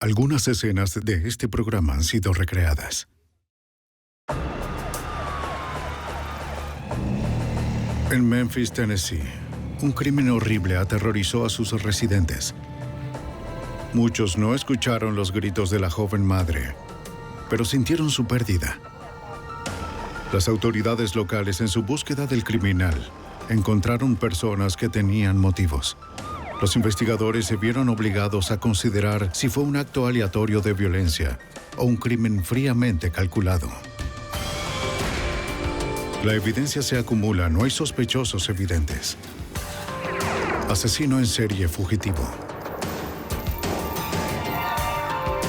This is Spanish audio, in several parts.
Algunas escenas de este programa han sido recreadas. En Memphis, Tennessee, un crimen horrible aterrorizó a sus residentes. Muchos no escucharon los gritos de la joven madre, pero sintieron su pérdida. Las autoridades locales, en su búsqueda del criminal, encontraron personas que tenían motivos. Los investigadores se vieron obligados a considerar si fue un acto aleatorio de violencia o un crimen fríamente calculado. La evidencia se acumula, no hay sospechosos evidentes. Asesino en serie fugitivo.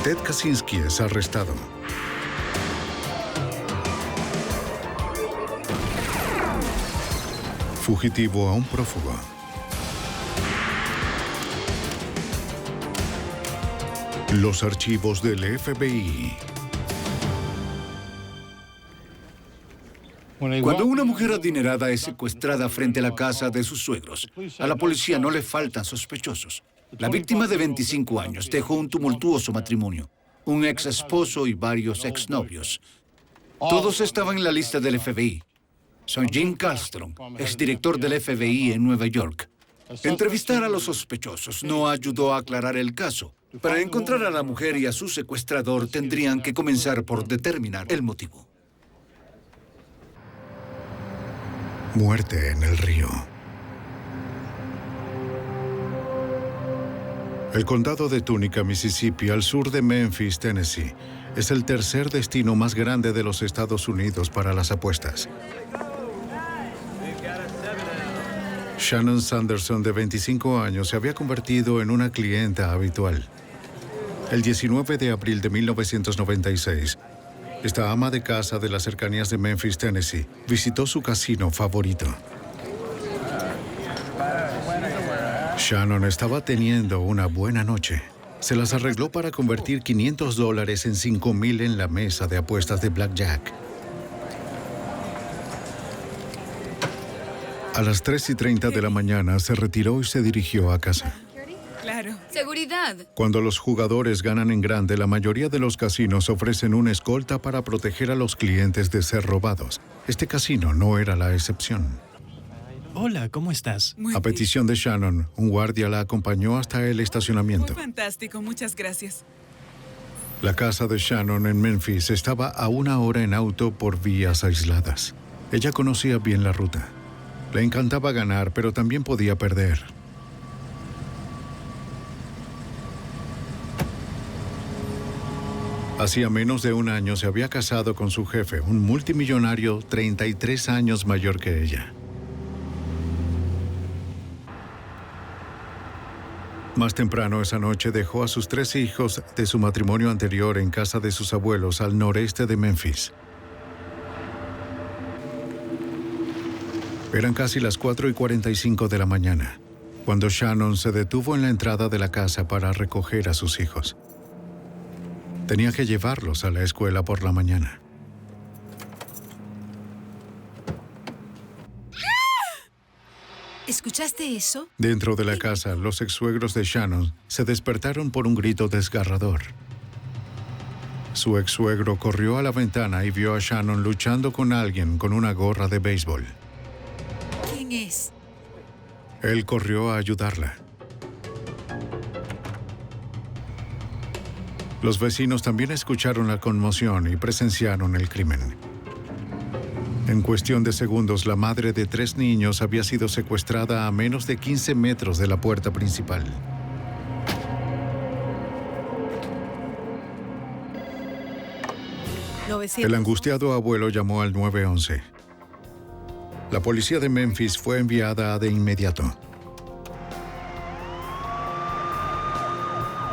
Ted Kaczynski es arrestado. Fugitivo a un prófugo. Los archivos del FBI. Cuando una mujer adinerada es secuestrada frente a la casa de sus suegros, a la policía no le faltan sospechosos. La víctima de 25 años dejó un tumultuoso matrimonio, un ex esposo y varios exnovios. Todos estaban en la lista del FBI. Son Jim Kallstrom, exdirector del FBI en Nueva York. Entrevistar a los sospechosos no ayudó a aclarar el caso. Para encontrar a la mujer y a su secuestrador tendrían que comenzar por determinar el motivo. Muerte en el río. El condado de Tunica, Mississippi, al sur de Memphis, Tennessee, es el tercer destino más grande de los Estados Unidos para las apuestas. Shannon Sanderson, de 25 años, se había convertido en una clienta habitual. El 19 de abril de 1996, esta ama de casa de las cercanías de Memphis, Tennessee, visitó su casino favorito. Shannon estaba teniendo una buena noche. Se las arregló para convertir $500 en 5,000 en la mesa de apuestas de blackjack. A las 3:30 de la mañana se retiró y se dirigió a casa. Claro. Seguridad. Cuando los jugadores ganan en grande, la mayoría de los casinos ofrecen una escolta para proteger a los clientes de ser robados. Este casino no era la excepción. Hola, ¿cómo estás? A petición de Shannon, un guardia la acompañó hasta el estacionamiento. Muy fantástico, muchas gracias. La casa de Shannon en Memphis estaba a 1 hora en auto por vías aisladas. Ella conocía bien la ruta. Le encantaba ganar, pero también podía perder. Hacía menos de un año se había casado con su jefe, un multimillonario 33 años mayor que ella. Más temprano esa noche dejó a sus 3 hijos de su matrimonio anterior en casa de sus abuelos al noreste de Memphis. Eran casi las 4:45 de la mañana, cuando Shannon se detuvo en la entrada de la casa para recoger a sus hijos. Tenía que llevarlos a la escuela por la mañana. ¿Escuchaste eso? Dentro de la casa, los ex-suegros de Shannon se despertaron por un grito desgarrador. Su ex-suegro corrió a la ventana y vio a Shannon luchando con alguien con una gorra de béisbol. ¿Quién es? Él corrió a ayudarla. Los vecinos también escucharon la conmoción y presenciaron el crimen. En cuestión de segundos, la madre de 3 niños había sido secuestrada a menos de 15 metros de la puerta principal. El angustiado abuelo llamó al 911. La policía de Memphis fue enviada de inmediato.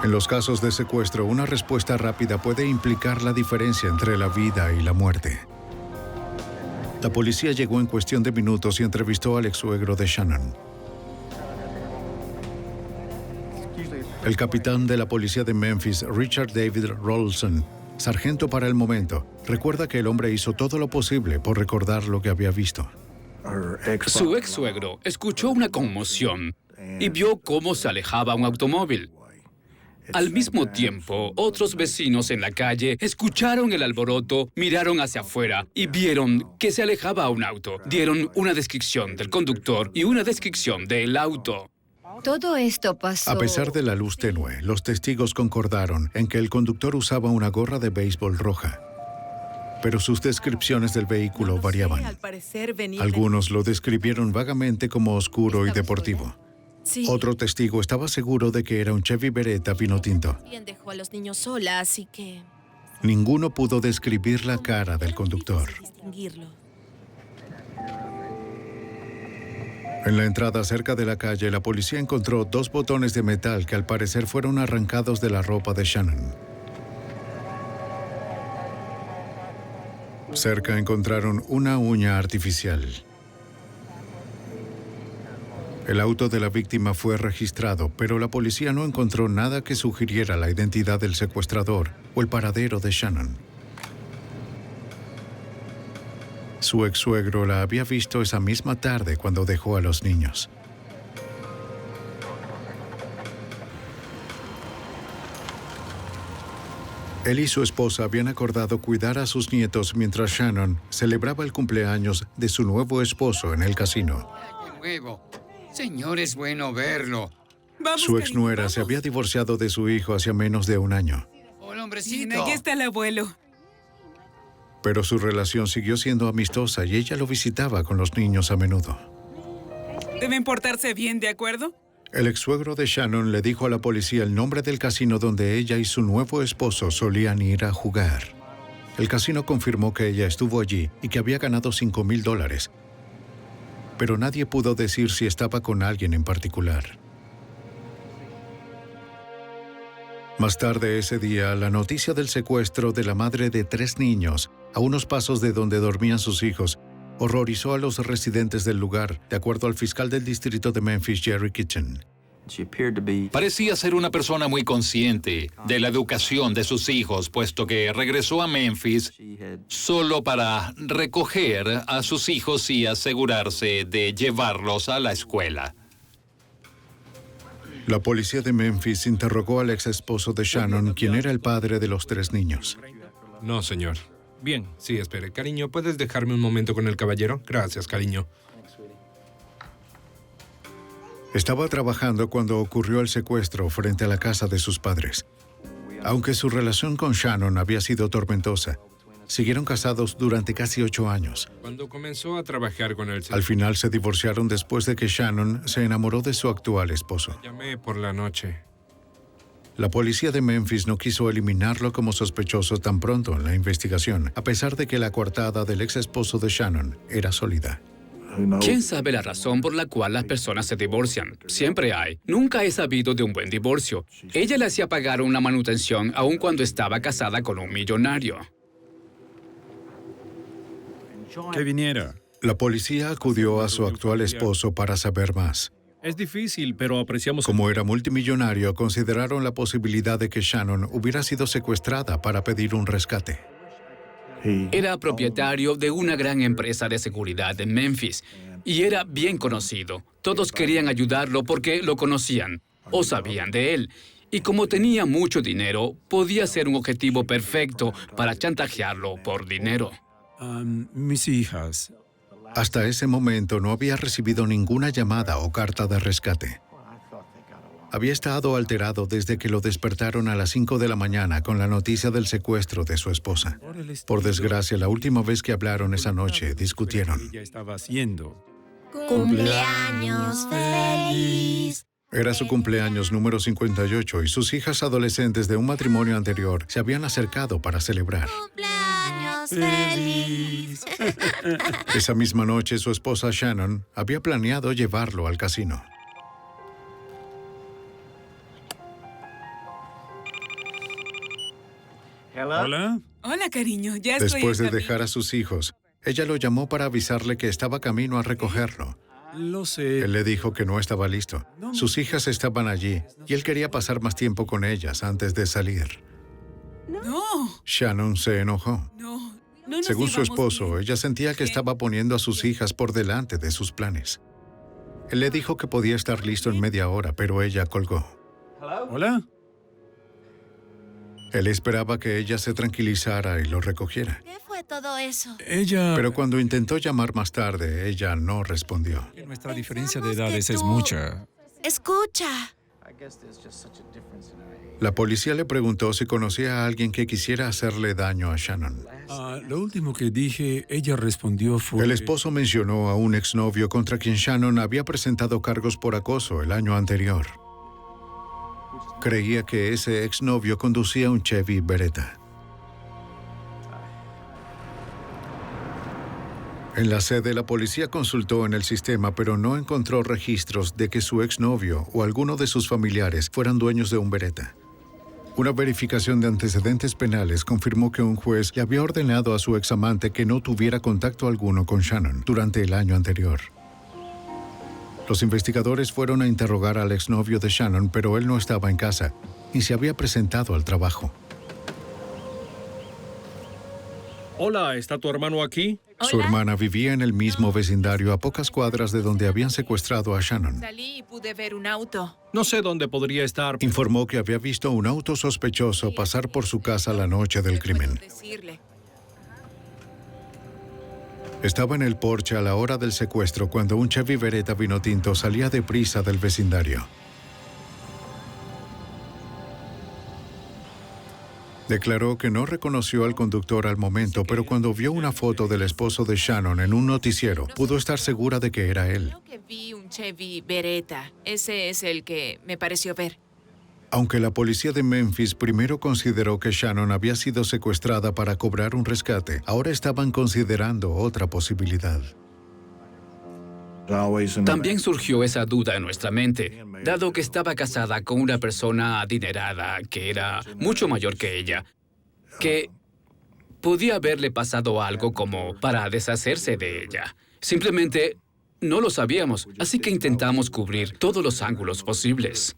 En los casos de secuestro, una respuesta rápida puede implicar la diferencia entre la vida y la muerte. La policía llegó en cuestión de minutos y entrevistó al ex-suegro de Shannon. El capitán de la policía de Memphis, Richard David Rolson, sargento para el momento, recuerda que el hombre hizo todo lo posible por recordar lo que había visto. Su ex-suegro escuchó una conmoción y vio cómo se alejaba un automóvil. Al mismo tiempo, otros vecinos en la calle escucharon el alboroto, miraron hacia afuera y vieron que se alejaba un auto. Dieron una descripción del conductor y una descripción del auto. Todo esto pasó. A pesar de la luz tenue, los testigos concordaron en que el conductor usaba una gorra de béisbol roja. Pero sus descripciones del vehículo variaban. Algunos lo describieron vagamente como oscuro y deportivo. Sí. Otro testigo estaba seguro de que era un Chevy Beretta vino tinto. Bien dejó a los niños sola, así que... Ninguno pudo describir la cara del conductor. distinguirlo. En la entrada cerca de la calle, la policía encontró 2 botones de metal que al parecer fueron arrancados de la ropa de Shannon. Cerca encontraron una uña artificial. El auto de la víctima fue registrado, pero la policía no encontró nada que sugiriera la identidad del secuestrador o el paradero de Shannon. Su ex-suegro la había visto esa misma tarde cuando dejó a los niños. Él y su esposa habían acordado cuidar a sus nietos mientras Shannon celebraba el cumpleaños de su nuevo esposo en el casino. De nuevo. Señor, es bueno verlo. Vamos, Su cariño, exnuera se vamos. había divorciado de su hijo hacía menos de un año, Hola, Bien, hombrecito. aquí está el abuelo. pero su relación siguió siendo amistosa y ella lo visitaba con los niños a menudo. Deben portarse bien, ¿de acuerdo? El ex-suegro de Shannon le dijo a la policía el nombre del casino donde ella y su nuevo esposo solían ir a jugar. El casino confirmó que ella estuvo allí y que había ganado $5,000, pero nadie pudo decir si estaba con alguien en particular. Más tarde ese día, la noticia del secuestro de la madre de 3 niños, a unos pasos de donde dormían sus hijos, horrorizó a los residentes del lugar, de acuerdo al fiscal del distrito de Memphis, Jerry Kitchen. Parecía ser una persona muy consciente de la educación de sus hijos, puesto que regresó a Memphis solo para recoger a sus hijos y asegurarse de llevarlos a la escuela. La policía de Memphis interrogó al ex esposo de Shannon, quien era el padre de los 3 niños. No, señor. Bien, sí, espere. Cariño, ¿puedes dejarme un momento con el caballero? Gracias, cariño. Estaba trabajando cuando ocurrió el secuestro frente a la casa de sus padres. Aunque su relación con Shannon había sido tormentosa, siguieron casados durante casi 8 años. Cuando comenzó a trabajar con el Al final se divorciaron después de que Shannon se enamoró de su actual esposo. llamé por la noche. La policía de Memphis no quiso eliminarlo como sospechoso tan pronto en la investigación, a pesar de que la coartada del ex esposo de Shannon era sólida. ¿Quién sabe la razón por la cual las personas se divorcian? Siempre hay. Nunca he sabido de un buen divorcio. Ella le hacía pagar una manutención aun cuando estaba casada con un millonario. Que viniera. La policía acudió a su actual esposo para saber más. Es difícil, pero apreciamos... Como era multimillonario, consideraron la posibilidad de que Shannon hubiera sido secuestrada para pedir un rescate. Era propietario de una gran empresa de seguridad en Memphis y era bien conocido. Todos querían ayudarlo porque lo conocían o sabían de él. Y como tenía mucho dinero, podía ser un objetivo perfecto para chantajearlo por dinero. mis hijas. Hasta ese momento no había recibido ninguna llamada o carta de rescate. Había estado alterado desde que lo despertaron a las 5 de la mañana con la noticia del secuestro de su esposa. Por desgracia, la última vez que hablaron esa noche, discutieron. Ella estaba haciendo. ¡Cumpleaños feliz! Era su cumpleaños número 58 y sus hijas adolescentes de un matrimonio anterior se habían acercado para celebrar. ¡Cumpleaños feliz! Esa misma noche, su esposa Shannon había planeado llevarlo al casino. ¿Hola? Hola, cariño, ya estoy Después de en camino. dejar a sus hijos, ella lo llamó para avisarle que estaba camino a recogerlo. Lo sé. Él le dijo que no estaba listo. Sus hijas estaban allí y él quería pasar más tiempo con ellas antes de salir. No, Shannon se enojó. no nos Según su llevamos esposo, bien. ella sentía que estaba poniendo a sus hijas por delante de sus planes. Él le dijo que podía estar listo en media hora, pero ella colgó. ¿Hola? Él esperaba que ella se tranquilizara y lo recogiera. ¿Qué fue todo eso? Ella... Pero cuando intentó llamar más tarde, ella no respondió. Nuestra diferencia de Pensamos que edades es tú- mucha. Escucha. La policía le preguntó si conocía a alguien que quisiera hacerle daño a Shannon. Lo último que dije, ella respondió fue... El esposo mencionó a un exnovio contra quien Shannon había presentado cargos por acoso el año anterior. Creía que ese exnovio conducía un Chevy Beretta. En la sede, la policía consultó en el sistema, pero no encontró registros de que su exnovio o alguno de sus familiares fueran dueños de un Beretta. Una verificación de antecedentes penales confirmó que un juez le había ordenado a su examante que no tuviera contacto alguno con Shannon durante el año anterior. Los investigadores fueron a interrogar al exnovio de Shannon, pero él no estaba en casa y se había presentado al trabajo. Hola, ¿está tu hermano aquí? Su hermana vivía en el mismo vecindario a pocas cuadras de donde habían secuestrado a Shannon. Salí y pude ver un auto. No sé dónde podría estar. Informó que había visto un auto sospechoso pasar por su casa la noche del crimen. Decirle. Estaba en el porche a la hora del secuestro cuando un Chevy Beretta vino tinto salía deprisa del vecindario. Declaró que no reconoció al conductor al momento, pero cuando vio una foto del esposo de Shannon en un noticiero, pudo estar segura de que era él. Creo que vi un Chevy Beretta. Ese es el que me pareció ver. Aunque la policía de Memphis primero consideró que Shannon había sido secuestrada para cobrar un rescate, ahora estaban considerando otra posibilidad. También surgió esa duda en nuestra mente, dado que estaba casada con una persona adinerada que era mucho mayor que ella, que podía haberle pasado algo como para deshacerse de ella. Simplemente no lo sabíamos, así que intentamos cubrir todos los ángulos posibles.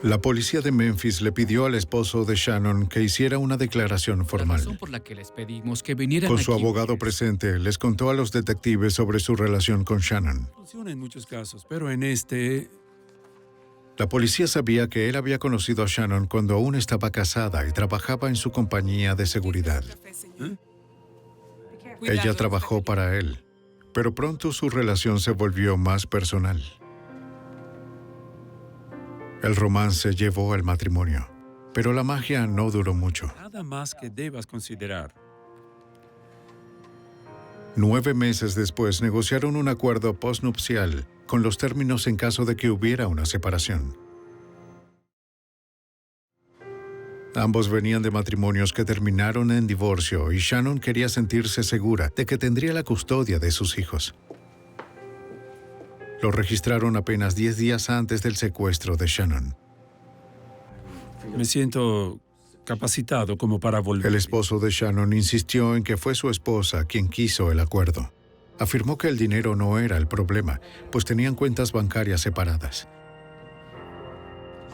La policía de Memphis le pidió al esposo de Shannon que hiciera una declaración La formal. razón por la que les pedimos que vinieran Con su aquí abogado es- presente, les contó a los detectives sobre su relación con Shannon. Funciona en muchos casos, pero en este... La policía sabía que él había conocido a Shannon cuando aún estaba casada y trabajaba en su compañía de seguridad. Ella trabajó para él, pero pronto su relación se volvió más personal. El romance llevó al matrimonio, pero la magia no duró mucho. Nada más que debas considerar. 9 meses después negociaron un acuerdo postnupcial con los términos en caso de que hubiera una separación. Ambos venían de matrimonios que terminaron en divorcio y Shannon quería sentirse segura de que tendría la custodia de sus hijos. Lo registraron apenas 10 días antes del secuestro de Shannon. Me siento capacitado como para volver. El esposo de Shannon insistió en que fue su esposa quien quiso el acuerdo. Afirmó que el dinero no era el problema, pues tenían cuentas bancarias separadas.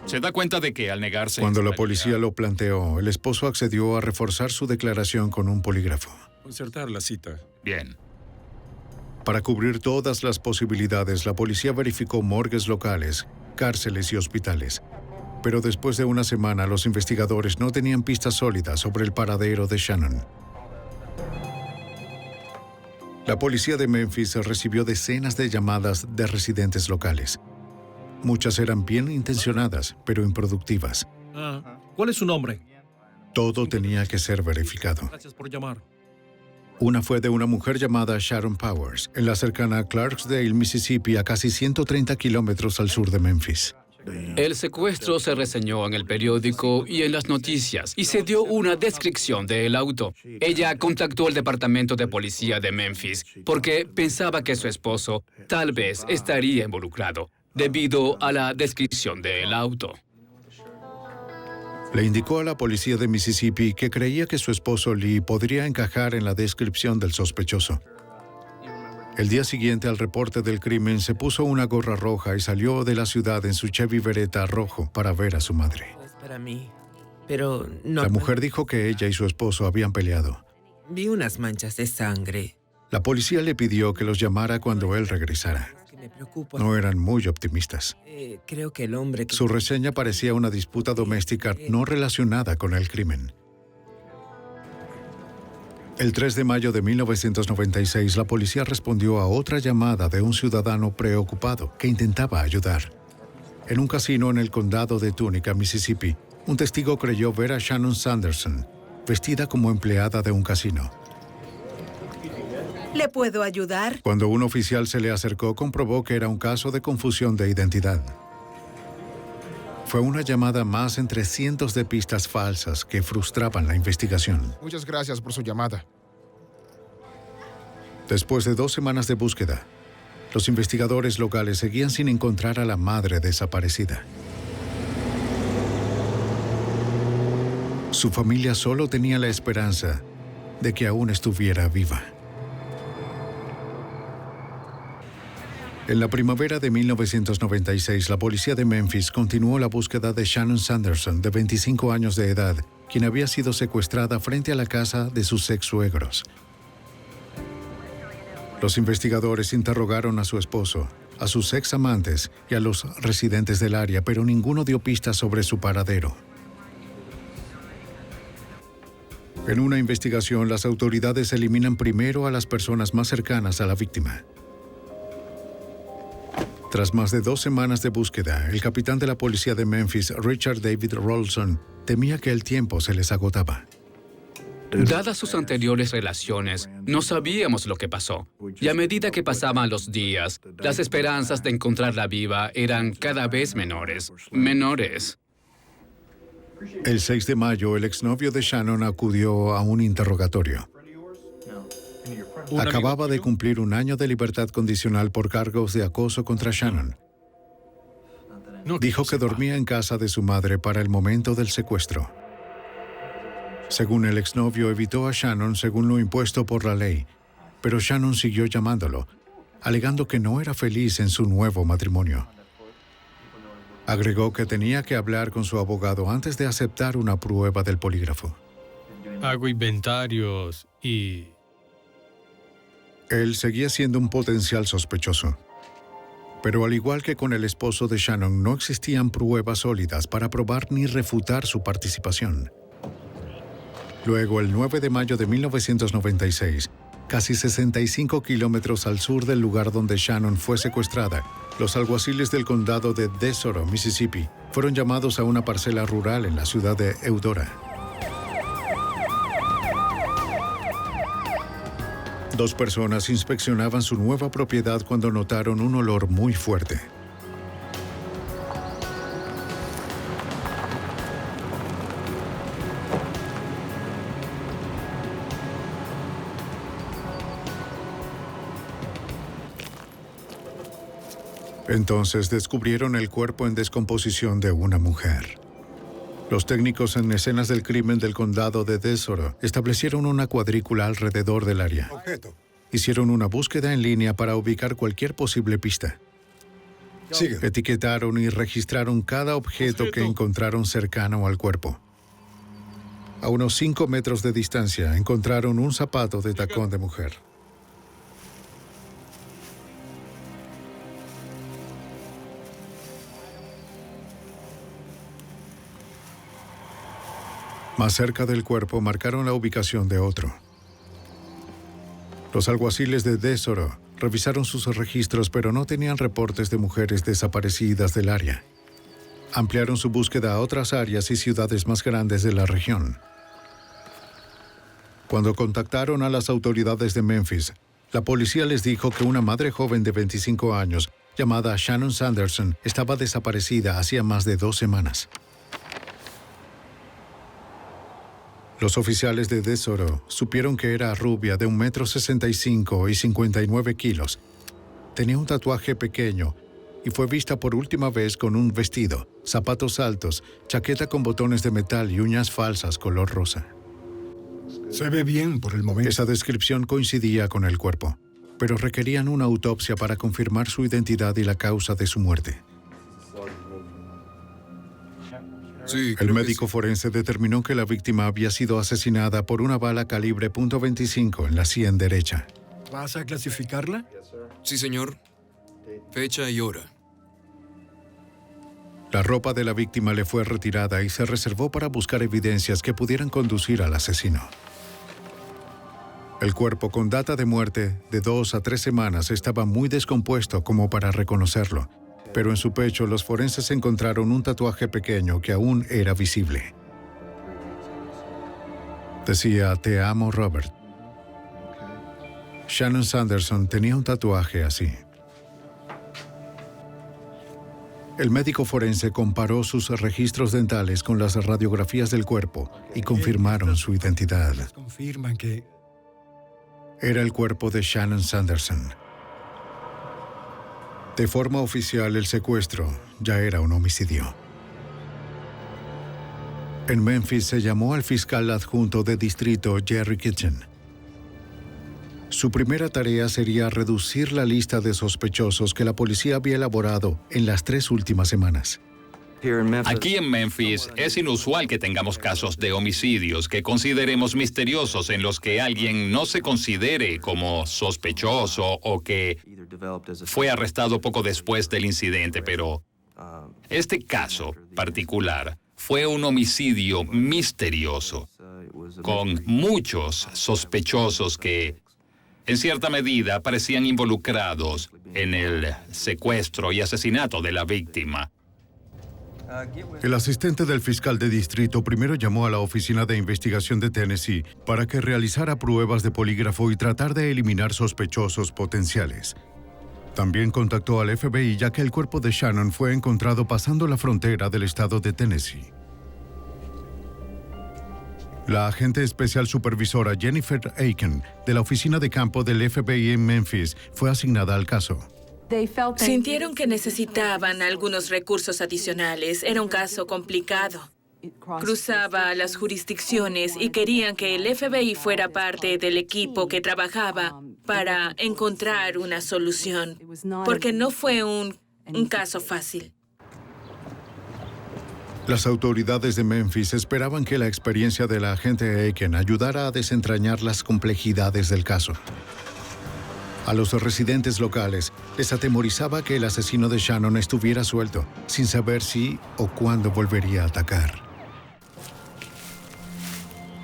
Se da cuenta de que al negarse... Cuando la policía lo planteó, el esposo accedió a reforzar su declaración con un polígrafo. Concertar la cita. Bien. Para cubrir todas las posibilidades, la policía verificó morgues locales, cárceles y hospitales. Pero después de una semana, los investigadores no tenían pistas sólidas sobre el paradero de Shannon. La policía de Memphis recibió decenas de llamadas de residentes locales. Muchas eran bien intencionadas, pero improductivas. ¿Cuál es su nombre? Todo tenía que ser verificado. Gracias por llamar. Una fue de una mujer llamada Sharon Powers, en la cercana Clarksdale, Mississippi, a casi 130 kilómetros al sur de Memphis. El secuestro se reseñó en el periódico y en las noticias y se dio una descripción del auto. Ella contactó al departamento de policía de Memphis porque pensaba que su esposo tal vez estaría involucrado debido a la descripción del auto. Le indicó a la policía de Mississippi que creía que su esposo Lee podría encajar en la descripción del sospechoso. El día siguiente al reporte del crimen se puso una gorra roja y salió de la ciudad en su Chevy Beretta rojo para ver a su madre. Es para mí, pero no... La mujer dijo que ella y su esposo habían peleado. Vi unas manchas de sangre. La policía le pidió que los llamara cuando él regresara. Me preocupo. no eran muy optimistas. Creo que el hombre que... Su reseña parecía una disputa doméstica no relacionada con el crimen. El 3 de mayo de 1996, la policía respondió a otra llamada de un ciudadano preocupado que intentaba ayudar. En un casino en el condado de Tunica, Mississippi, un testigo creyó ver a Shannon Sanderson, vestida como empleada de un casino. ¿Le puedo ayudar? Cuando un oficial se le acercó, comprobó que era un caso de confusión de identidad. Fue una llamada más entre cientos de pistas falsas que frustraban la investigación. Muchas gracias por su llamada. Después de 2 semanas de búsqueda, los investigadores locales seguían sin encontrar a la madre desaparecida. Su familia solo tenía la esperanza de que aún estuviera viva. En la primavera de 1996, la policía de Memphis continuó la búsqueda de Shannon Sanderson, de 25 años de edad, quien había sido secuestrada frente a la casa de sus ex-suegros. Los investigadores interrogaron a su esposo, a sus ex-amantes y a los residentes del área, pero ninguno dio pistas sobre su paradero. En una investigación, las autoridades eliminan primero a las personas más cercanas a la víctima. Tras más de 2 semanas de búsqueda, el capitán de la policía de Memphis, Richard David Rolson, temía que el tiempo se les agotaba. Dadas sus anteriores relaciones, no sabíamos lo que pasó. Y a medida que pasaban los días, las esperanzas de encontrarla viva eran cada vez menores. El 6 de mayo, el exnovio de Shannon acudió a un interrogatorio. Acababa de cumplir 1 año de libertad condicional por cargos de acoso contra Shannon. Dijo que dormía en casa de su madre para el momento del secuestro. Según el exnovio, evitó a Shannon según lo impuesto por la ley, pero Shannon siguió llamándolo, alegando que no era feliz en su nuevo matrimonio. Agregó que tenía que hablar con su abogado antes de aceptar una prueba del polígrafo. Hago inventarios y... Él seguía siendo un potencial sospechoso. Pero al igual que con el esposo de Shannon, no existían pruebas sólidas para probar ni refutar su participación. Luego, el 9 de mayo de 1996, casi 65 kilómetros al sur del lugar donde Shannon fue secuestrada, los alguaciles del condado de DeSoto, Mississippi, fueron llamados a una parcela rural en la ciudad de Eudora. 2 personas inspeccionaban su nueva propiedad cuando notaron un olor muy fuerte. Entonces descubrieron el cuerpo en descomposición de una mujer. Los técnicos en escenas del crimen del condado de DeSoto establecieron una cuadrícula alrededor del área. Hicieron una búsqueda en línea para ubicar cualquier posible pista. Etiquetaron y registraron cada objeto que encontraron cercano al cuerpo. A unos 5 metros de distancia encontraron un zapato de tacón de mujer. Más cerca del cuerpo marcaron la ubicación de otro. Los alguaciles de DeSoto revisaron sus registros, pero no tenían reportes de mujeres desaparecidas del área. Ampliaron su búsqueda a otras áreas y ciudades más grandes de la región. Cuando contactaron a las autoridades de Memphis, la policía les dijo que una madre joven de 25 años, llamada Shannon Sanderson, estaba desaparecida hacía más de 2 semanas. Los oficiales de DeSoto supieron que era rubia de 1,65 m y 59 kilos. Tenía un tatuaje pequeño y fue vista por última vez con un vestido, zapatos altos, chaqueta con botones de metal y uñas falsas color rosa. Se ve bien por el momento. Esa descripción coincidía con el cuerpo, pero requerían una autopsia para confirmar su identidad y la causa de su muerte. El médico forense determinó que la víctima había sido asesinada por una bala calibre .25 en la sien derecha. ¿Vas a clasificarla? Sí, señor. Fecha y hora. La ropa de la víctima le fue retirada y se reservó para buscar evidencias que pudieran conducir al asesino. El cuerpo, con data de muerte de 2 a 3 semanas, estaba muy descompuesto como para reconocerlo, pero en su pecho los forenses encontraron un tatuaje pequeño que aún era visible. Decía: "Te amo, Robert". Shannon Sanderson tenía un tatuaje así. El médico forense comparó sus registros dentales con las radiografías del cuerpo y confirmaron su identidad. Confirman que... Era el cuerpo de Shannon Sanderson. De forma oficial, el secuestro ya era un homicidio. En Memphis se llamó al fiscal adjunto de distrito Jerry Kitchen. Su primera tarea sería reducir la lista de sospechosos que la policía había elaborado en las 3 últimas semanas. Aquí en Memphis es inusual que tengamos casos de homicidios que consideremos misteriosos en los que alguien no se considere como sospechoso o que fue arrestado poco después del incidente, pero este caso particular fue un homicidio misterioso, con muchos sospechosos que, en cierta medida, parecían involucrados en el secuestro y asesinato de la víctima. El asistente del fiscal de distrito primero llamó a la Oficina de Investigación de Tennessee para que realizara pruebas de polígrafo y tratar de eliminar sospechosos potenciales. También contactó al FBI, ya que el cuerpo de Shannon fue encontrado pasando la frontera del estado de Tennessee. La agente especial supervisora Jennifer Aiken, de la oficina de campo del FBI en Memphis, fue asignada al caso. Sintieron que necesitaban algunos recursos adicionales. Era un caso complicado. Cruzaba las jurisdicciones y querían que el FBI fuera parte del equipo que trabajaba para encontrar una solución, porque no fue un caso fácil. Las autoridades de Memphis esperaban que la experiencia de la agente Aiken ayudara a desentrañar las complejidades del caso. A los residentes locales les atemorizaba que el asesino de Shannon estuviera suelto, sin saber si o cuándo volvería a atacar.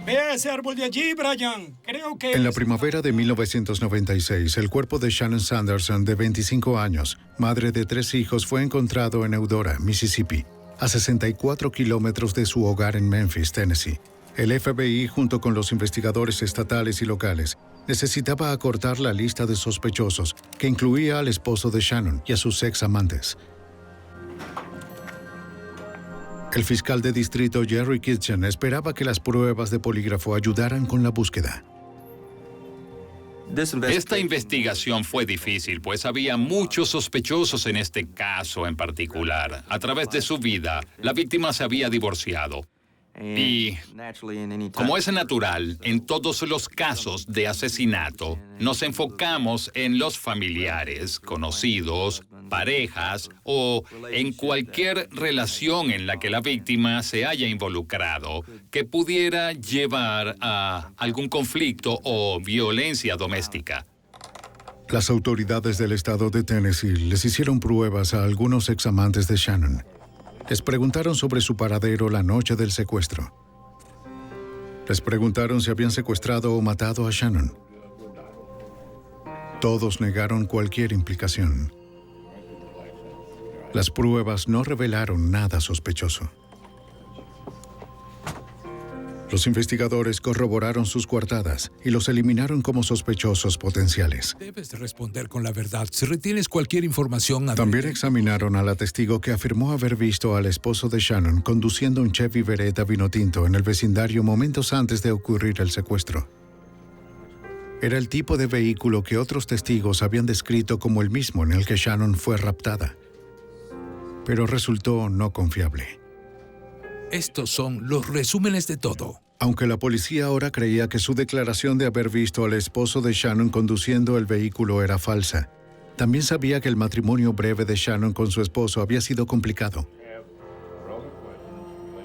Vea ese árbol de allí, Brian. Creo que... En la primavera de 1996, el cuerpo de Shannon Sanderson, de 25 años, madre de 3 hijos, fue encontrado en Eudora, Mississippi, a 64 kilómetros de su hogar en Memphis, Tennessee. El FBI, junto con los investigadores estatales y locales, necesitaba acortar la lista de sospechosos, que incluía al esposo de Shannon y a sus ex amantes. El fiscal de distrito Jerry Kitchen esperaba que las pruebas de polígrafo ayudaran con la búsqueda. Esta investigación fue difícil, pues había muchos sospechosos en este caso en particular. A través de su vida, la víctima se había divorciado. Y, como es natural, en todos los casos de asesinato, nos enfocamos en los familiares, conocidos, parejas o en cualquier relación en la que la víctima se haya involucrado que pudiera llevar a algún conflicto o violencia doméstica. Las autoridades del estado de Tennessee les hicieron pruebas a algunos examantes de Shannon. Les preguntaron sobre su paradero la noche del secuestro. Les preguntaron si habían secuestrado o matado a Shannon. Todos negaron cualquier implicación. Las pruebas no revelaron nada sospechoso. Los investigadores corroboraron sus coartadas y los eliminaron como sospechosos potenciales. Debes responder con la verdad. Si retienes cualquier información... También examinaron a la testigo que afirmó haber visto al esposo de Shannon conduciendo un Chevy Beretta vino tinto en el vecindario momentos antes de ocurrir el secuestro. Era el tipo de vehículo que otros testigos habían descrito como el mismo en el que Shannon fue raptada, pero resultó no confiable. Estos son los resúmenes de todo. Aunque la policía ahora creía que su declaración de haber visto al esposo de Shannon conduciendo el vehículo era falsa, también sabía que el matrimonio breve de Shannon con su esposo había sido complicado.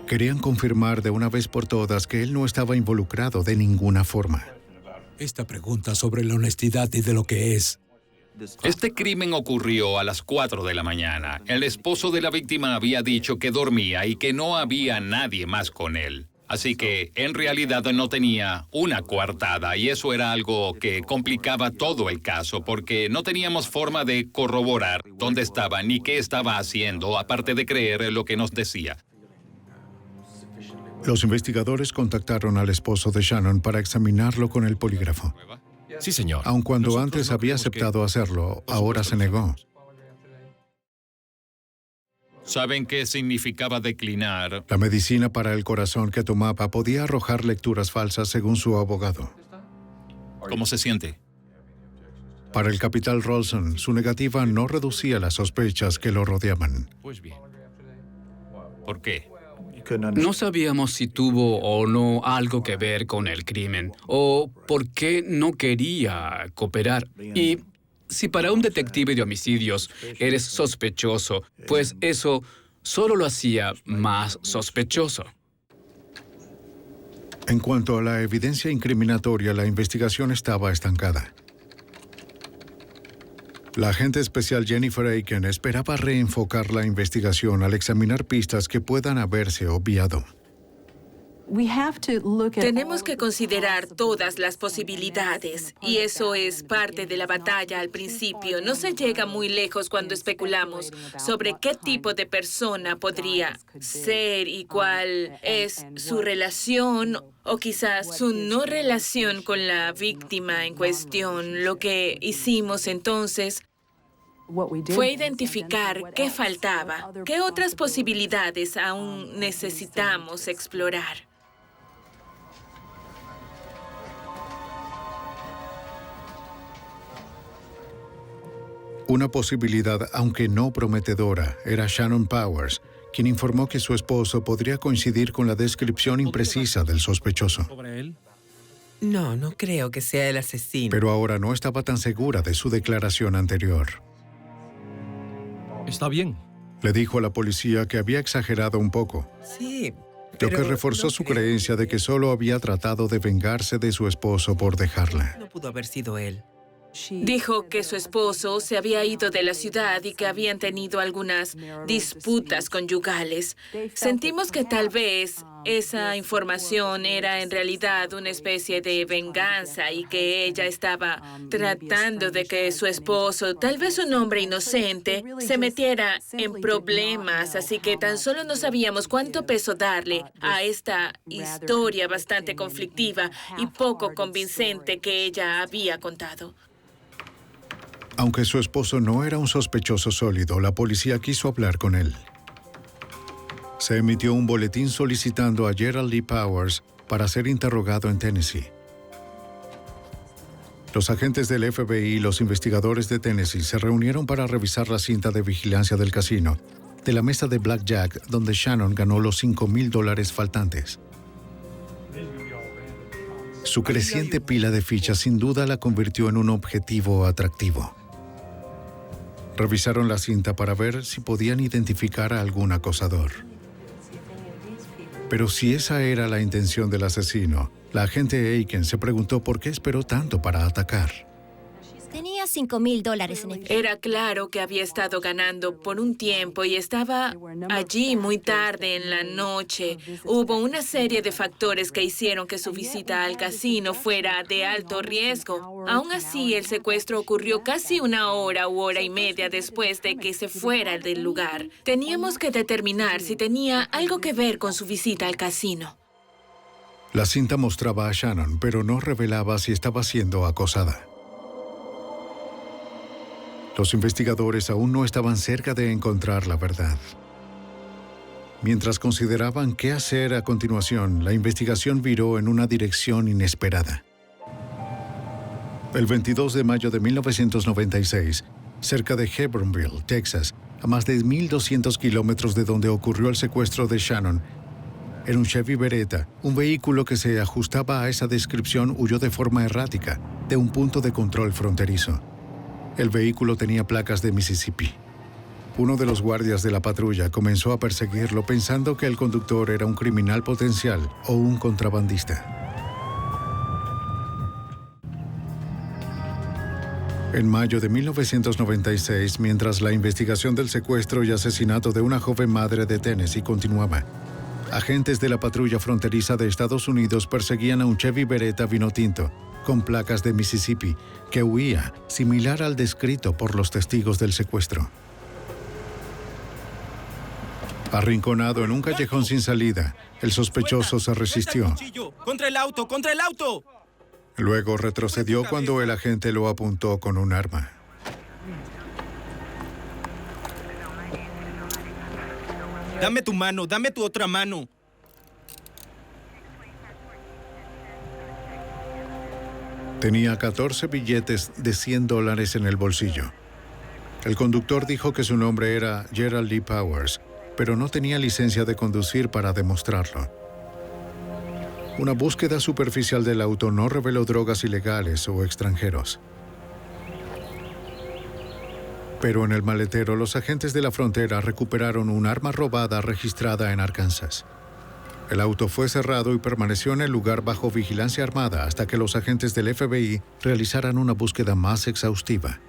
Querían confirmar de una vez por todas que él no estaba involucrado de ninguna forma. Esta pregunta sobre la honestidad y de lo que es Este crimen ocurrió a las 4 de la mañana. El esposo de la víctima había dicho que dormía y que no había nadie más con él. Así que, en realidad, no tenía una coartada, y eso era algo que complicaba todo el caso, porque no teníamos forma de corroborar dónde estaba ni qué estaba haciendo, aparte de creer lo que nos decía. Los investigadores contactaron al esposo de Shannon para examinarlo con el polígrafo. Sí, señor. Aun cuando antes había aceptado hacerlo, ahora se negó. ¿Saben qué significaba declinar? La medicina para el corazón que tomaba podía arrojar lecturas falsas según su abogado. ¿Cómo se siente? Para el capitán Rolson, su negativa no reducía las sospechas que lo rodeaban. Pues bien. ¿Por qué? No sabíamos si tuvo o no algo que ver con el crimen, o por qué no quería cooperar. Y si para un detective de homicidios eres sospechoso, pues eso solo lo hacía más sospechoso. En cuanto a la evidencia incriminatoria, la investigación estaba estancada. La agente especial Jennifer Aiken esperaba reenfocar la investigación al examinar pistas que puedan haberse obviado. Tenemos que considerar todas las posibilidades, y eso es parte de la batalla al principio. No se llega muy lejos cuando especulamos sobre qué tipo de persona podría ser y cuál es su relación o quizás su no relación con la víctima en cuestión. Lo que hicimos entonces fue identificar qué faltaba, qué otras posibilidades aún necesitamos explorar. Una posibilidad, aunque no prometedora, era Shannon Powers, quien informó que su esposo podría coincidir con la descripción imprecisa del sospechoso. No creo que sea el asesino. Pero ahora no estaba tan segura de su declaración anterior. Está bien. Le dijo a la policía que había exagerado un poco. Sí, lo que reforzó su creencia de que solo había tratado de vengarse de su esposo por dejarla. No pudo haber sido él. Dijo que su esposo se había ido de la ciudad y que habían tenido algunas disputas conyugales. Sentimos que tal vez esa información era en realidad una especie de venganza y que ella estaba tratando de que su esposo, tal vez un hombre inocente, se metiera en problemas. Así que tan solo no sabíamos cuánto peso darle a esta historia bastante conflictiva y poco convincente que ella había contado. Aunque su esposo no era un sospechoso sólido, la policía quiso hablar con él. Se emitió un boletín solicitando a Gerald Lee Powers para ser interrogado en Tennessee. Los agentes del FBI y los investigadores de Tennessee se reunieron para revisar la cinta de vigilancia del casino, de la mesa de blackjack donde Shannon ganó los $5,000 faltantes. Su creciente pila de fichas sin duda la convirtió en un objetivo atractivo. Revisaron la cinta para ver si podían identificar a algún acosador. Pero si esa era la intención del asesino, la agente Aiken se preguntó por qué esperó tanto para atacar. Tenía $5,000 en efectivo. Era claro que había estado ganando por un tiempo y estaba allí muy tarde en la noche. Hubo una serie de factores que hicieron que su visita al casino fuera de alto riesgo. Aún así, el secuestro ocurrió casi una hora u hora y media después de que se fuera del lugar. Teníamos que determinar si tenía algo que ver con su visita al casino. La cinta mostraba a Shannon, pero no revelaba si estaba siendo acosada. Los investigadores aún no estaban cerca de encontrar la verdad. Mientras consideraban qué hacer a continuación, la investigación viró en una dirección inesperada. El 22 de mayo de 1996, cerca de Hebronville, Texas, a más de 1,200 kilómetros de donde ocurrió el secuestro de Shannon, en un Chevy Beretta, un vehículo que se ajustaba a esa descripción huyó de forma errática de un punto de control fronterizo. El vehículo tenía placas de Mississippi. Uno de los guardias de la patrulla comenzó a perseguirlo pensando que el conductor era un criminal potencial o un contrabandista. En mayo de 1996, mientras la investigación del secuestro y asesinato de una joven madre de Tennessee continuaba, agentes de la patrulla fronteriza de Estados Unidos perseguían a un Chevy Beretta vino tinto, con placas de Mississippi, que huía, similar al descrito por los testigos del secuestro. Arrinconado en un callejón sin salida, el sospechoso se resistió. ¡Contra el auto! ¡Contra el auto! Luego retrocedió cuando el agente lo apuntó con un arma. Dame tu mano, dame tu otra mano. Tenía 14 billetes de $100 en el bolsillo. El conductor dijo que su nombre era Gerald Lee Powers, pero no tenía licencia de conducir para demostrarlo. Una búsqueda superficial del auto no reveló drogas ilegales o extranjeros. Pero en el maletero, los agentes de la frontera recuperaron un arma robada registrada en Arkansas. El auto fue cerrado y permaneció en el lugar bajo vigilancia armada hasta que los agentes del FBI realizaran una búsqueda más exhaustiva.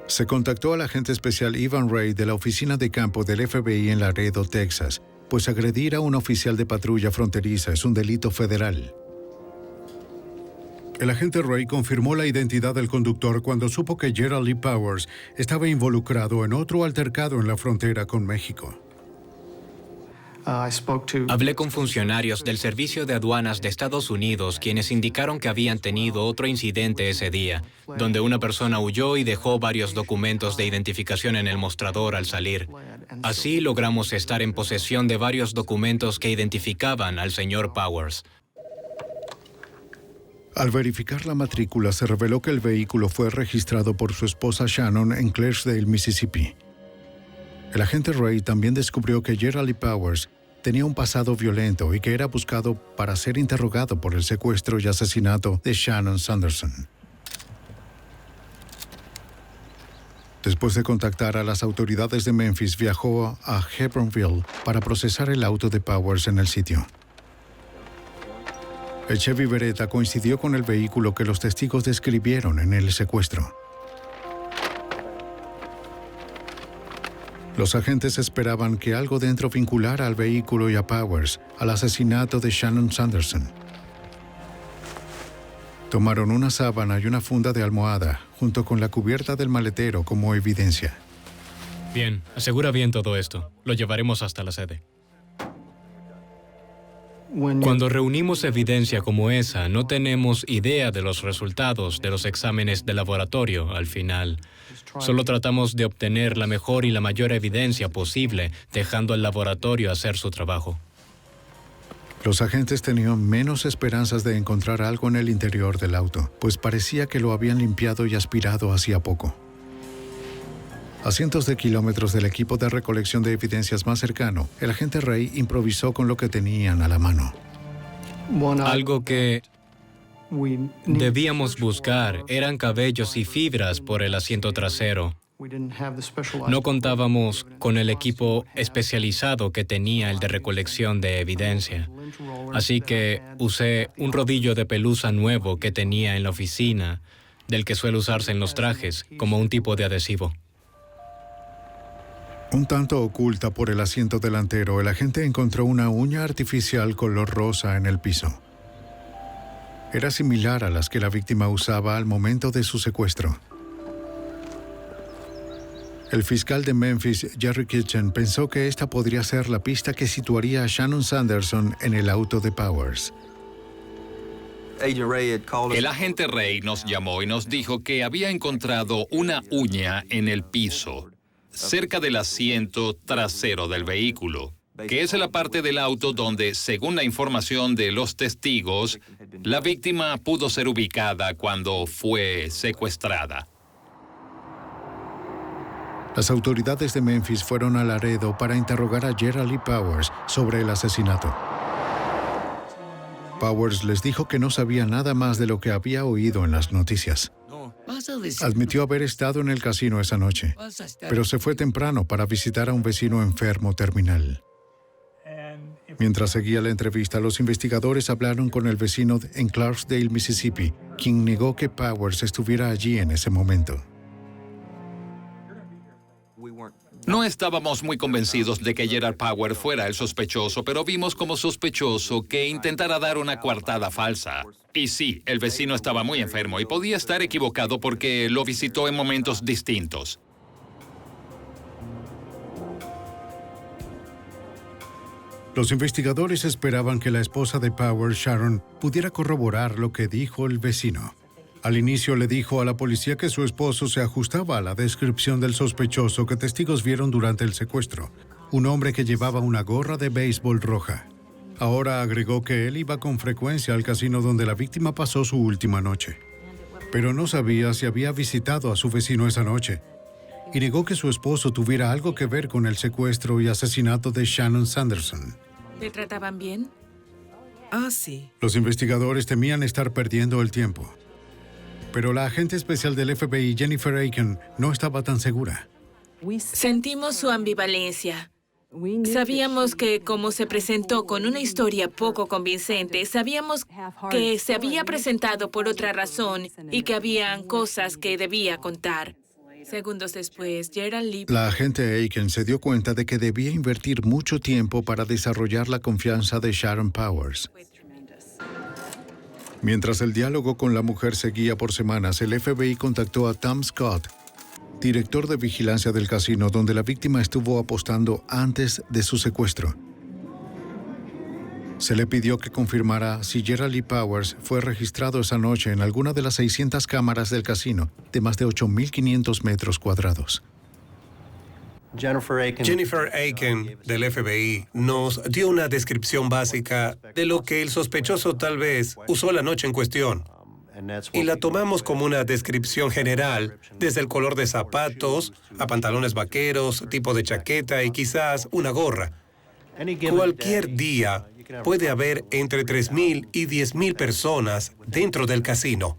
Se contactó al agente especial Evan Ray de la oficina de campo del FBI en Laredo, Texas, pues agredir a un oficial de patrulla fronteriza es un delito federal. El agente Ray confirmó la identidad del conductor cuando supo que Gerald Lee Powers estaba involucrado en otro altercado en la frontera con México. Hablé con funcionarios del Servicio de Aduanas de Estados Unidos, quienes indicaron que habían tenido otro incidente ese día, donde una persona huyó y dejó varios documentos de identificación en el mostrador al salir. Así logramos estar en posesión de varios documentos que identificaban al señor Powers. Al verificar la matrícula, se reveló que el vehículo fue registrado por su esposa Shannon en Clarksdale, Mississippi. El agente Ray también descubrió que Gerald Lee Powers tenía un pasado violento y que era buscado para ser interrogado por el secuestro y asesinato de Shannon Sanderson. Después de contactar a las autoridades de Memphis, viajó a Hebronville para procesar el auto de Powers en el sitio. El Chevy Beretta coincidió con el vehículo que los testigos describieron en el secuestro. Los agentes esperaban que algo dentro vinculara al vehículo y a Powers al asesinato de Shannon Sanderson. Tomaron una sábana y una funda de almohada, junto con la cubierta del maletero como evidencia. Bien, asegura bien todo esto. Lo llevaremos hasta la sede. Cuando reunimos evidencia como esa, no tenemos idea de los resultados de los exámenes de laboratorio al final. Solo tratamos de obtener la mejor y la mayor evidencia posible, dejando al laboratorio hacer su trabajo. Los agentes tenían menos esperanzas de encontrar algo en el interior del auto, pues parecía que lo habían limpiado y aspirado hacía poco. A cientos de kilómetros del equipo de recolección de evidencias más cercano, el agente Ray improvisó con lo que tenían a la mano. Algo que debíamos buscar eran cabellos y fibras por el asiento trasero. No contábamos con el equipo especializado que tenía el de recolección de evidencia. Así que usé un rodillo de pelusa nuevo que tenía en la oficina, del que suele usarse en los trajes, como un tipo de adhesivo. Un tanto oculta por el asiento delantero, el agente encontró una uña artificial color rosa en el piso. Era similar a las que la víctima usaba al momento de su secuestro. El fiscal de Memphis, Jerry Kitchen, pensó que esta podría ser la pista que situaría a Shannon Sanderson en el auto de Powers. El agente Ray nos llamó y nos dijo que había encontrado una uña en el piso, cerca del asiento trasero del vehículo, que es la parte del auto donde, según la información de los testigos, la víctima pudo ser ubicada cuando fue secuestrada. Las autoridades de Memphis fueron a Laredo para interrogar a Gerald Lee Powers sobre el asesinato. Powers les dijo que no sabía nada más de lo que había oído en las noticias. Admitió haber estado en el casino esa noche, pero se fue temprano para visitar a un vecino enfermo terminal. Mientras seguía la entrevista, los investigadores hablaron con el vecino en Clarksdale, Mississippi, quien negó que Powers estuviera allí en ese momento. No estábamos muy convencidos de que Gerald Powers fuera el sospechoso, pero vimos como sospechoso que intentara dar una coartada falsa. Y sí, el vecino estaba muy enfermo y podía estar equivocado porque lo visitó en momentos distintos. Los investigadores esperaban que la esposa de Powers, Sharon, pudiera corroborar lo que dijo el vecino. Al inicio le dijo a la policía que su esposo se ajustaba a la descripción del sospechoso que testigos vieron durante el secuestro, un hombre que llevaba una gorra de béisbol roja. Ahora agregó que él iba con frecuencia al casino donde la víctima pasó su última noche. Pero no sabía si había visitado a su vecino esa noche, y negó que su esposo tuviera algo que ver con el secuestro y asesinato de Shannon Sanderson. ¿Le trataban bien? Ah, sí. Los investigadores temían estar perdiendo el tiempo. Pero la agente especial del FBI, Jennifer Aiken, no estaba tan segura. Sentimos su ambivalencia. Sabíamos que, como se presentó con una historia poco convincente, sabíamos que se había presentado por otra razón y que habían cosas que debía contar. Segundos después, Gerald Lee... La agente Aiken se dio cuenta de que debía invertir mucho tiempo para desarrollar la confianza de Sharon Powers. Mientras el diálogo con la mujer seguía por semanas, el FBI contactó a Tom Scott, director de vigilancia del casino donde la víctima estuvo apostando antes de su secuestro. Se le pidió que confirmara si Gerald Lee Powers fue registrado esa noche en alguna de las 600 cámaras del casino de más de 8.500 metros cuadrados. Jennifer Aiken, del FBI, nos dio una descripción básica de lo que el sospechoso tal vez usó la noche en cuestión. Y la tomamos como una descripción general, desde el color de zapatos, a pantalones vaqueros, tipo de chaqueta y quizás una gorra. Cualquier día puede haber entre 3.000 y 10.000 personas dentro del casino.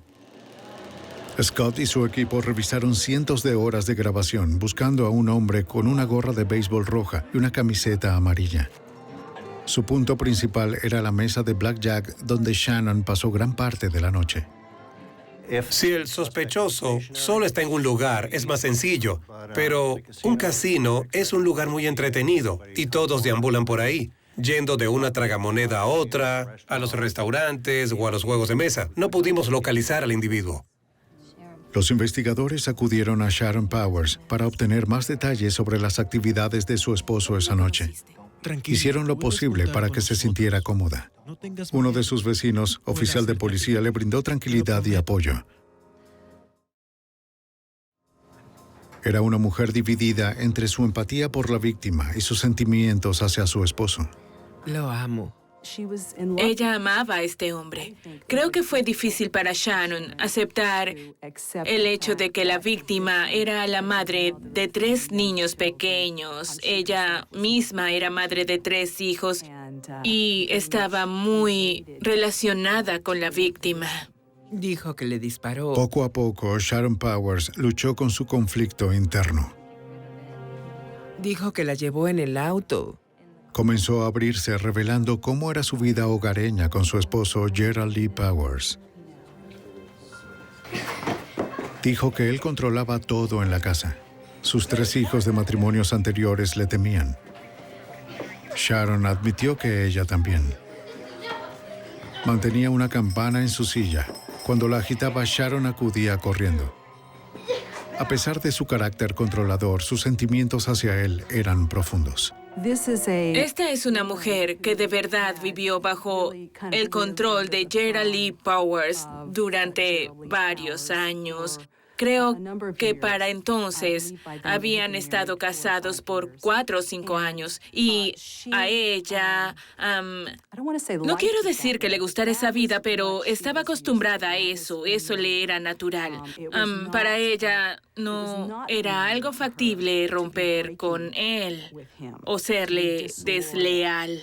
Scott y su equipo revisaron cientos de horas de grabación buscando a un hombre con una gorra de béisbol roja y una camiseta amarilla. Su punto principal era la mesa de blackjack donde Shannon pasó gran parte de la noche. Si el sospechoso solo está en un lugar, es más sencillo. Pero un casino es un lugar muy entretenido y todos deambulan por ahí, yendo de una tragamoneda a otra, a los restaurantes o a los juegos de mesa. No pudimos localizar al individuo. Los investigadores acudieron a Sharon Powers para obtener más detalles sobre las actividades de su esposo esa noche. Hicieron lo posible para que se sintiera cómoda. Uno de sus vecinos, oficial de policía, le brindó tranquilidad y apoyo. Era una mujer dividida entre su empatía por la víctima y sus sentimientos hacia su esposo. Lo amo. Ella amaba a este hombre. Creo que fue difícil para Shannon aceptar el hecho de que la víctima era la madre de 3 niños pequeños. Ella misma era madre de 3 hijos y estaba muy relacionada con la víctima. Dijo que le disparó. Poco a poco, Sharon Powers luchó con su conflicto interno. Dijo que la llevó en el auto. Comenzó a abrirse revelando cómo era su vida hogareña con su esposo Gerald Lee Powers. Dijo que él controlaba todo en la casa. Sus 3 hijos de matrimonios anteriores le temían. Sharon admitió que ella también. Mantenía una campana en su silla. Cuando la agitaba, Sharon acudía corriendo. A pesar de su carácter controlador, sus sentimientos hacia él eran profundos. Esta es una mujer que de verdad vivió bajo el control de Gerald Lee Powers durante varios años. Creo que para entonces habían estado casados por 4 o 5 años y a ella, no quiero decir que le gustara esa vida, pero estaba acostumbrada a eso le era natural. Para ella no era algo factible romper con él o serle desleal.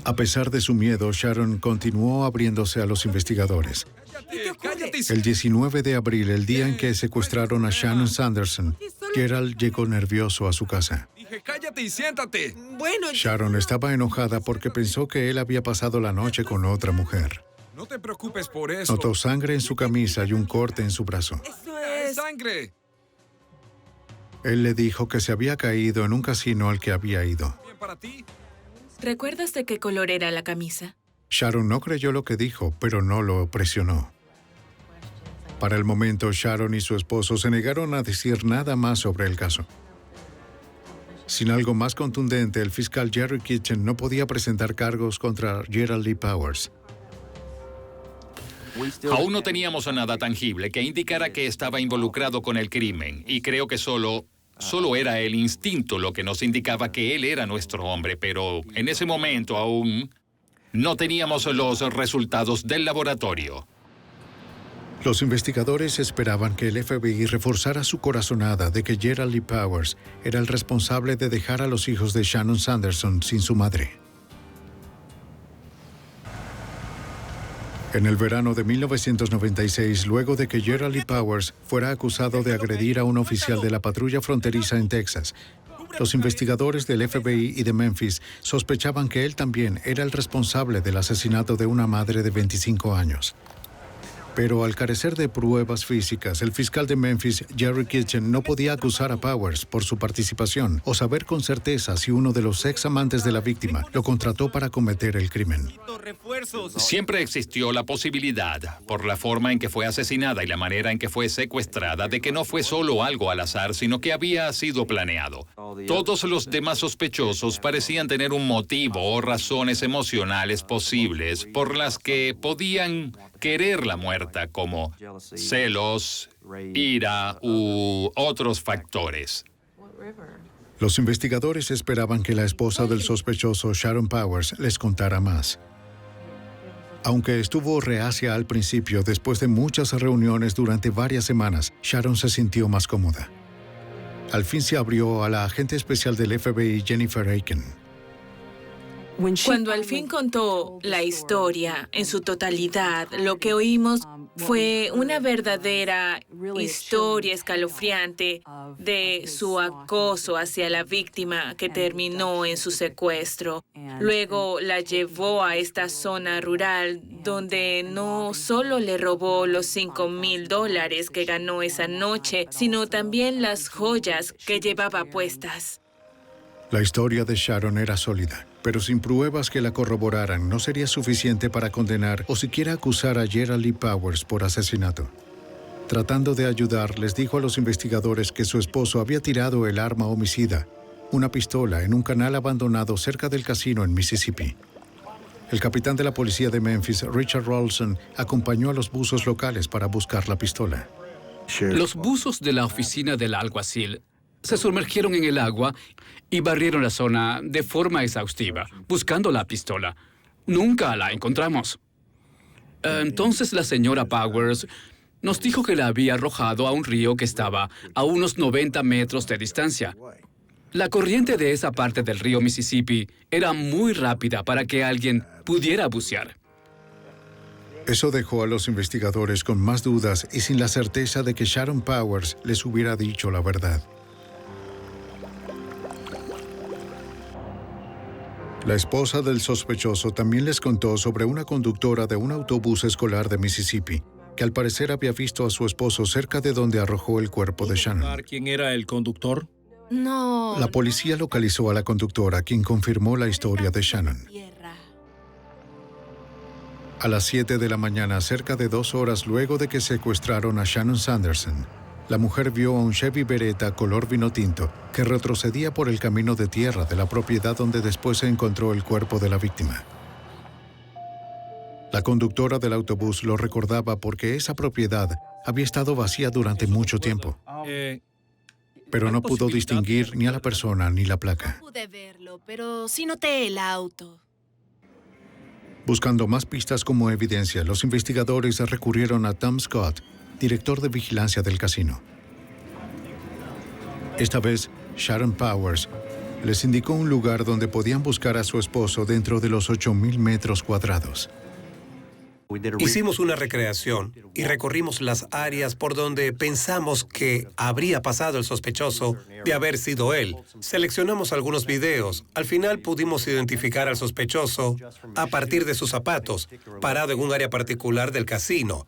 A pesar de su miedo, Sharon continuó abriéndose a los investigadores. El 19 de abril, el día en que secuestraron a Shannon Sanderson, Gerald llegó nervioso a su casa. levántate y siéntate. Bueno, Sharon estaba enojada porque pensó que él había pasado la noche con otra mujer. No te preocupes por eso. Notó sangre en su camisa y un corte en su brazo. eso es... ¡Sangre! Él le dijo que se había caído en un casino al que había ido. ¿Bien para ti? ¿Recuerdas de qué color era la camisa? Sharon no creyó lo que dijo, pero no lo presionó. Para el momento, Sharon y su esposo se negaron a decir nada más sobre el caso. Sin algo más contundente, el fiscal Jerry Kitchen no podía presentar cargos contra Gerald Lee Powers. Aún no teníamos nada tangible que indicara que estaba involucrado con el crimen, y creo que solo era el instinto lo que nos indicaba que él era nuestro hombre, pero en ese momento aún no teníamos los resultados del laboratorio. Los investigadores esperaban que el FBI reforzara su corazonada de que Gerald Lee Powers era el responsable de dejar a los hijos de Shannon Sanderson sin su madre. En el verano de 1996, luego de que Gerald Lee Powers fuera acusado de agredir a un oficial de la patrulla fronteriza en Texas, los investigadores del FBI y de Memphis sospechaban que él también era el responsable del asesinato de una madre de 25 años. Pero al carecer de pruebas físicas, el fiscal de Memphis, Jerry Kitchen, no podía acusar a Powers por su participación o saber con certeza si uno de los ex amantes de la víctima lo contrató para cometer el crimen. Siempre existió la posibilidad, por la forma en que fue asesinada y la manera en que fue secuestrada, de que no fue solo algo al azar, sino que había sido planeado. Todos los demás sospechosos parecían tener un motivo o razones emocionales posibles por las que podían quererla muerta, como celos, ira u otros factores. Los investigadores esperaban que la esposa del sospechoso, Sharon Powers, les contara más. Aunque estuvo reacia al principio, después de muchas reuniones durante varias semanas, Sharon se sintió más cómoda. Al fin se abrió a la agente especial del FBI, Jennifer Aiken. Cuando al fin contó la historia en su totalidad, lo que oímos fue una verdadera historia escalofriante de su acoso hacia la víctima que terminó en su secuestro. Luego la llevó a esta zona rural donde no solo le robó los $5,000 que ganó esa noche, sino también las joyas que llevaba puestas. La historia de Sharon era sólida, pero sin pruebas que la corroboraran no sería suficiente para condenar o siquiera acusar a Gerald Lee Powers por asesinato. Tratando de ayudar, les dijo a los investigadores que su esposo había tirado el arma homicida, una pistola, en un canal abandonado cerca del casino en Mississippi. El capitán de la policía de Memphis, Richard Rawlson, acompañó a los buzos locales para buscar la pistola. Los buzos de la oficina del alguacil se sumergieron en el agua y barrieron la zona de forma exhaustiva, buscando la pistola. Nunca la encontramos. Entonces la señora Powers nos dijo que la había arrojado a un río que estaba a unos 90 metros de distancia. La corriente de esa parte del río Mississippi era muy rápida para que alguien pudiera bucear. Eso dejó a los investigadores con más dudas y sin la certeza de que Sharon Powers les hubiera dicho la verdad. La esposa del sospechoso también les contó sobre una conductora de un autobús escolar de Mississippi, que al parecer había visto a su esposo cerca de donde arrojó el cuerpo de Shannon. ¿Quién era el conductor? No. La policía localizó a la conductora, quien confirmó la historia de Shannon. A las 7 de la mañana, cerca de 2 horas luego de que secuestraron a Shannon Sanderson, la mujer vio a un Chevy Beretta color vino tinto que retrocedía por el camino de tierra de la propiedad donde después se encontró el cuerpo de la víctima. La conductora del autobús lo recordaba porque esa propiedad había estado vacía durante mucho tiempo, pero no pudo distinguir ni a la persona ni la placa. Pude verlo, pero sí noté el auto. Buscando más pistas como evidencia, los investigadores recurrieron a Tom Scott, director de vigilancia del casino. Esta vez, Sharon Powers les indicó un lugar donde podían buscar a su esposo dentro de los 8,000 metros cuadrados. Hicimos una recreación y recorrimos las áreas por donde pensamos que habría pasado el sospechoso de haber sido él. Seleccionamos algunos videos. Al final pudimos identificar al sospechoso a partir de sus zapatos, parado en un área particular del casino.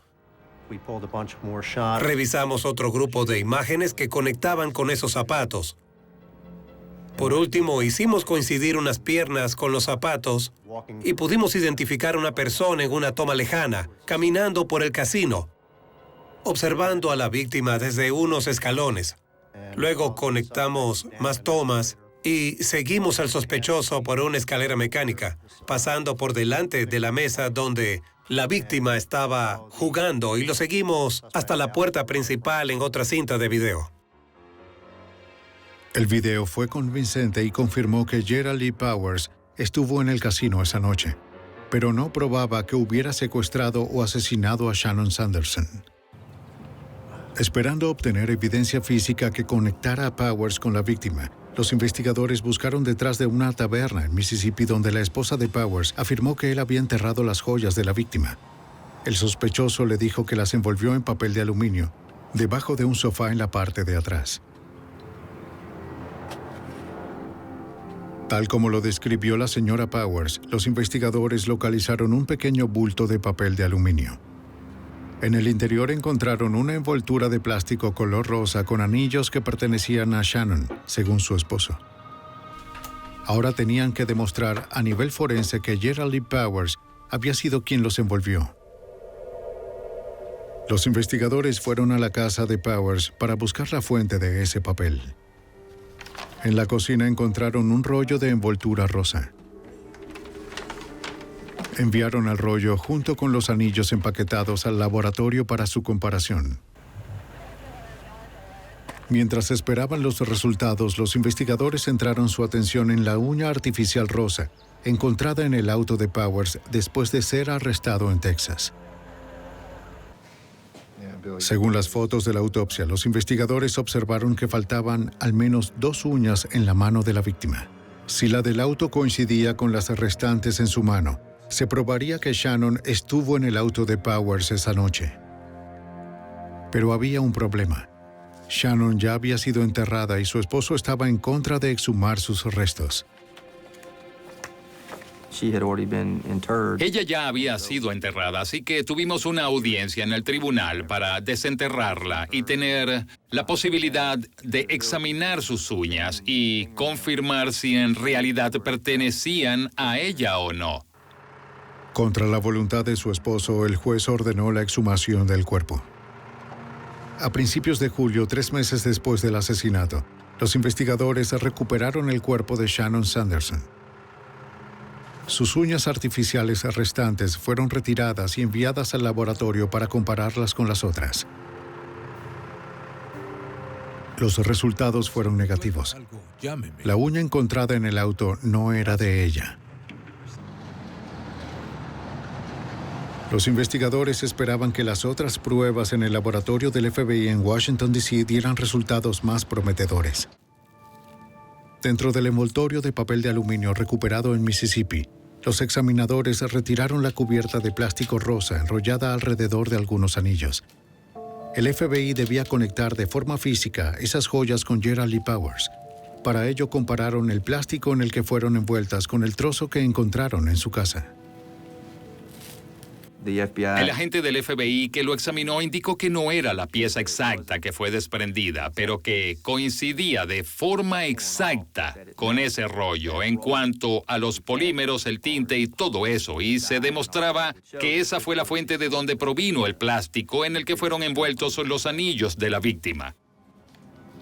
Revisamos otro grupo de imágenes que conectaban con esos zapatos. Por último, hicimos coincidir unas piernas con los zapatos y pudimos identificar a una persona en una toma lejana, caminando por el casino, observando a la víctima desde unos escalones. Luego conectamos más tomas y seguimos al sospechoso por una escalera mecánica, pasando por delante de la mesa donde la víctima estaba jugando, y lo seguimos hasta la puerta principal en otra cinta de video. El video fue convincente y confirmó que Gerald Lee Powers estuvo en el casino esa noche, pero no probaba que hubiera secuestrado o asesinado a Shannon Sanderson. Esperando obtener evidencia física que conectara a Powers con la víctima, los investigadores buscaron detrás de una taberna en Mississippi donde la esposa de Powers afirmó que él había enterrado las joyas de la víctima. El sospechoso le dijo que las envolvió en papel de aluminio, debajo de un sofá en la parte de atrás. Tal como lo describió la señora Powers, los investigadores localizaron un pequeño bulto de papel de aluminio. En el interior encontraron una envoltura de plástico color rosa con anillos que pertenecían a Shannon, según su esposo. Ahora tenían que demostrar a nivel forense que Gerald Lee Powers había sido quien los envolvió. Los investigadores fueron a la casa de Powers para buscar la fuente de ese papel. En la cocina encontraron un rollo de envoltura rosa. Enviaron el rollo junto con los anillos empaquetados al laboratorio para su comparación. Mientras esperaban los resultados, los investigadores centraron su atención en la uña artificial rosa, encontrada en el auto de Powers después de ser arrestado en Texas. Según las fotos de la autopsia, los investigadores observaron que faltaban al menos 2 uñas en la mano de la víctima. Si la del auto coincidía con las restantes en su mano, se probaría que Shannon estuvo en el auto de Powers esa noche. Pero había un problema. Shannon ya había sido enterrada y su esposo estaba en contra de exhumar sus restos. Ella ya había sido enterrada, así que tuvimos una audiencia en el tribunal para desenterrarla y tener la posibilidad de examinar sus uñas y confirmar si en realidad pertenecían a ella o no. Contra la voluntad de su esposo, el juez ordenó la exhumación del cuerpo. A principios de julio, 3 meses después del asesinato, los investigadores recuperaron el cuerpo de Shannon Sanderson. Sus uñas artificiales restantes fueron retiradas y enviadas al laboratorio para compararlas con las otras. Los resultados fueron negativos. La uña encontrada en el auto no era de ella. Los investigadores esperaban que las otras pruebas en el laboratorio del FBI en Washington, D.C. dieran resultados más prometedores. Dentro del envoltorio de papel de aluminio recuperado en Mississippi, los examinadores retiraron la cubierta de plástico rosa enrollada alrededor de algunos anillos. El FBI debía conectar de forma física esas joyas con Gerald Lee Powers. Para ello compararon el plástico en el que fueron envueltas con el trozo que encontraron en su casa. El agente del FBI que lo examinó indicó que no era la pieza exacta que fue desprendida, pero que coincidía de forma exacta con ese rollo en cuanto a los polímeros, el tinte y todo eso, y se demostraba que esa fue la fuente de donde provino el plástico en el que fueron envueltos los anillos de la víctima.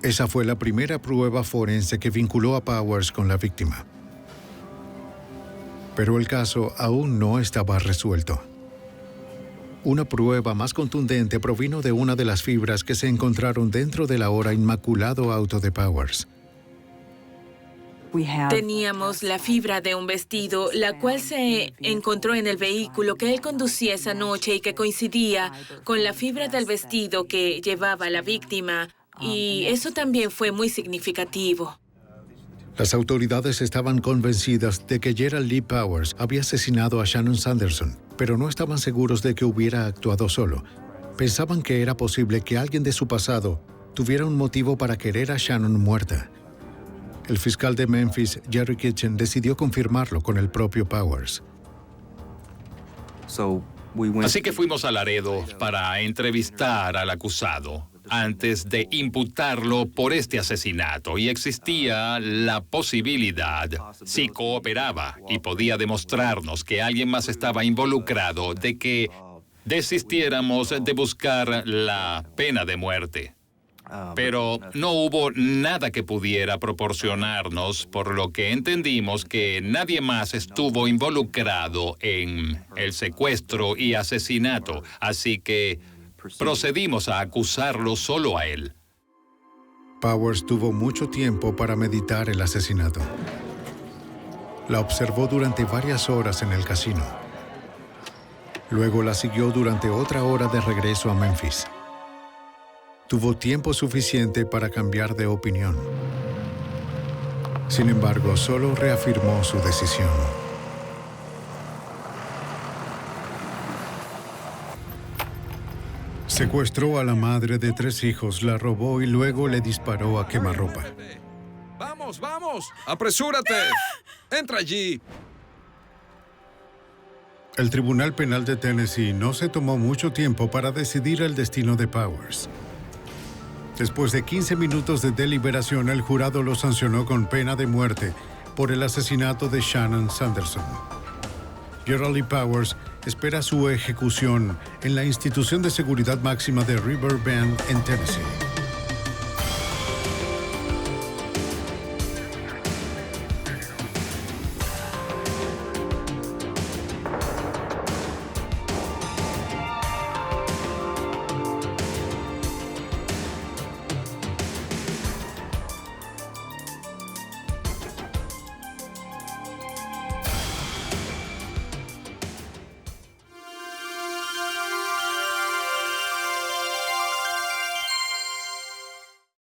Esa fue la primera prueba forense que vinculó a Powers con la víctima. Pero el caso aún no estaba resuelto. Una prueba más contundente provino de una de las fibras que se encontraron dentro del ahora inmaculado auto de Powers. Teníamos la fibra de un vestido, la cual se encontró en el vehículo que él conducía esa noche y que coincidía con la fibra del vestido que llevaba la víctima, y eso también fue muy significativo. Las autoridades estaban convencidas de que Gerald Lee Powers había asesinado a Shannon Sanderson, pero no estaban seguros de que hubiera actuado solo. Pensaban que era posible que alguien de su pasado tuviera un motivo para querer a Shannon muerta. El fiscal de Memphis, Jerry Kitchen, decidió confirmarlo con el propio Powers. Así que fuimos a Laredo para entrevistar al acusado antes de imputarlo por este asesinato, y existía la posibilidad, si cooperaba y podía demostrarnos que alguien más estaba involucrado, de que desistiéramos de buscar la pena de muerte. Pero no hubo nada que pudiera proporcionarnos, por lo que entendimos que nadie más estuvo involucrado en el secuestro y asesinato, así que procedimos a acusarlo solo a él. Powers tuvo mucho tiempo para meditar el asesinato. La observó durante varias horas en el casino. Luego la siguió durante otra hora de regreso a Memphis. Tuvo tiempo suficiente para cambiar de opinión. Sin embargo, solo reafirmó su decisión. Secuestró a la madre de 3 hijos, la robó y luego le disparó a quemarropa. ¡Vamos, vamos! ¡Apresúrate! ¡Entra allí! El Tribunal Penal de Tennessee no se tomó mucho tiempo para decidir el destino de Powers. Después de 15 minutos de deliberación, el jurado lo sancionó con pena de muerte por el asesinato de Shannon Sanderson. Gerald Lee Powers espera su ejecución en la Institución de Seguridad Máxima de River Bend, en Tennessee.